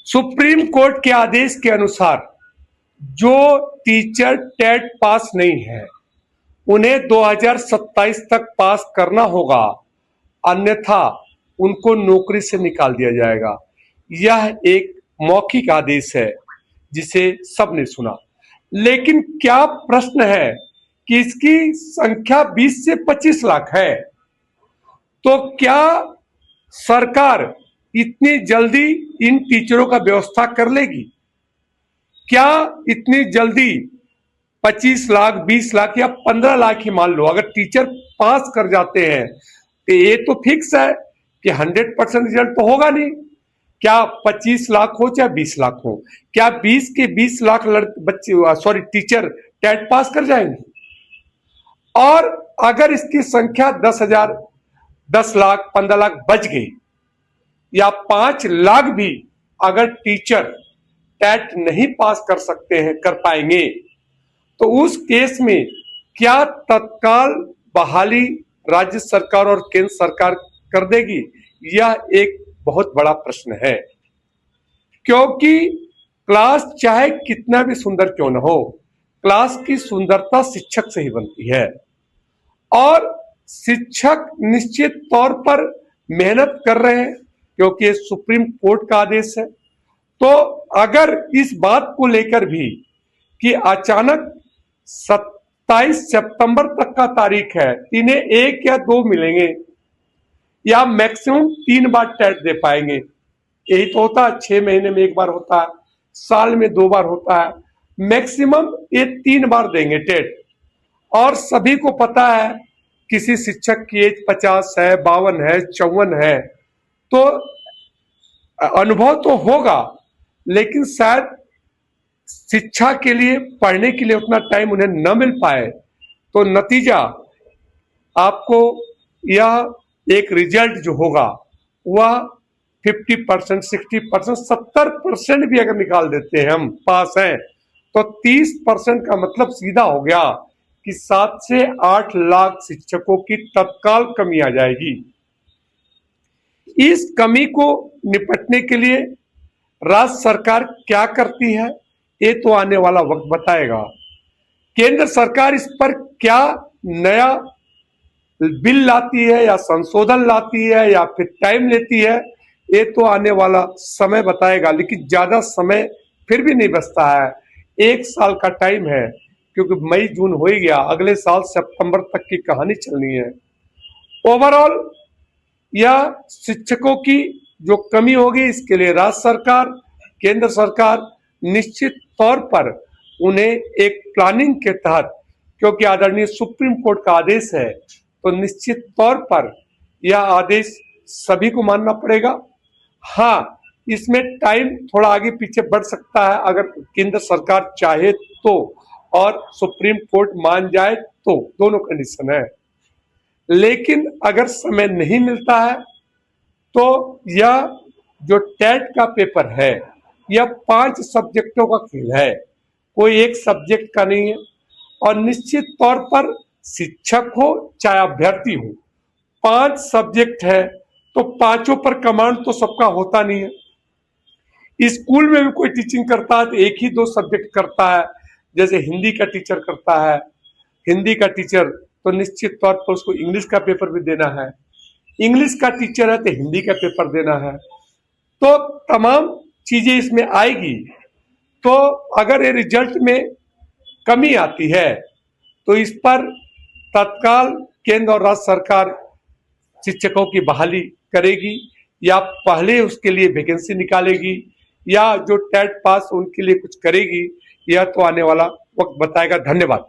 Supreme court के आदेश के अनुसार जो टीचर टेट पास नहीं है उन्हें 2027 तक पास करना होगा, अन्यथा उनको नौकरी से निकाल दिया जाएगा। यह एक मौखिक आदेश है जिसे सबने सुना, लेकिन क्या प्रश्न है कि इसकी संख्या 20 से 25 लाख है, तो क्या सरकार इतनी जल्दी इन टीचरों का व्यवस्था कर लेगी? क्या इतनी जल्दी 25 लाख, 20 लाख या 15 लाख ही मान लो, अगर टीचर पास कर जाते हैं तो ये तो फिक्स है कि 100% रिजल्ट तो होगा नहीं। क्या 25 लाख हो चाहे 20 लाख हो, क्या 20 के 20 लाख टीचर टेट पास कर जाएंगे? और अगर इसकी संख्या 10,000, 10 लाख, 15 लाख बच गई या 5 लाख भी अगर टीचर टेट नहीं पास कर सकते हैं, कर पाएंगे, तो उस केस में क्या तत्काल बहाली राज्य सरकार और केंद्र सरकार कर देगी? यह एक बहुत बड़ा प्रश्न है, क्योंकि क्लास चाहे कितना भी सुंदर क्यों न हो, क्लास की सुंदरता शिक्षक से ही बनती है और शिक्षक निश्चित तौर पर मेहनत कर रहे हैं क्योंकि सुप्रीम कोर्ट का आदेश है। तो अगर इस बात को लेकर भी कि अचानक 27 सितंबर तक का तारीख है, इन्हें 1 या 2 मिलेंगे या मैक्सिमम 3 बार टेट दे पाएंगे, यही तो होता है। 6 महीने में 1 बार होता है, साल में 2 बार होता है, मैक्सिमम ये 3 बार देंगे टेट। और सभी को पता है किसी शिक्षक की एज 50 है, 52 है, 54 है, तो अनुभव तो होगा, लेकिन शायद शिक्षा के लिए, पढ़ने के लिए उतना टाइम उन्हें न मिल पाए, तो नतीजा आपको यह एक रिजल्ट जो होगा वह 50%, 60%, 70% भी अगर निकाल देते हैं हम पास हैं, तो 30% का मतलब सीधा हो गया कि 7 से 8 लाख शिक्षकों की तत्काल कमी आ जाएगी। इस कमी को निपटने के लिए राज्य सरकार क्या करती है, ये तो आने वाला वक्त बताएगा। केंद्र सरकार इस पर क्या नया बिल लाती है या संशोधन लाती है या फिर टाइम लेती है, ये तो आने वाला समय बताएगा। लेकिन ज्यादा समय फिर भी नहीं बचता है, 1 साल का टाइम है, क्योंकि मई जून हो ही गया, अगले साल सितंबर तक की कहानी चलनी है। ओवरऑल यह शिक्षकों की जो कमी होगी, इसके लिए राज्य सरकार, केंद्र सरकार निश्चित तौर पर उन्हें एक प्लानिंग के तहत, क्योंकि आदरणीय सुप्रीम कोर्ट का आदेश है, तो निश्चित तौर पर यह आदेश सभी को मानना पड़ेगा। हाँ, इसमें टाइम थोड़ा आगे पीछे बढ़ सकता है अगर केंद्र सरकार चाहे तो, और सुप्रीम कोर्ट मान जाए तो, दोनों कंडीशन है। लेकिन अगर समय नहीं मिलता है तो यह जो टेट का पेपर है, यह 5 सब्जेक्टों का खेल है, कोई एक सब्जेक्ट का नहीं है। और निश्चित तौर पर शिक्षक हो चाहे अभ्यर्थी हो, 5 सब्जेक्ट है, तो पांचों पर कमांड तो सबका होता नहीं है। स्कूल में भी कोई टीचिंग करता है तो 1 ही 2 सब्जेक्ट करता है, जैसे हिंदी का टीचर करता है, हिंदी का टीचर तो निश्चित तौर पर उसको इंग्लिश का पेपर भी देना है, इंग्लिश का टीचर है तो हिंदी का पेपर देना है, तो तमाम चीजें इसमें आएगी। तो अगर ये रिजल्ट में कमी आती है तो इस पर तत्काल केंद्र और राज्य सरकार शिक्षकों की बहाली करेगी, या पहले उसके लिए वैकेंसी निकालेगी, या जो टेट पास उनके लिए कुछ करेगी, यह तो आने वाला वक्त बताएगा। धन्यवाद।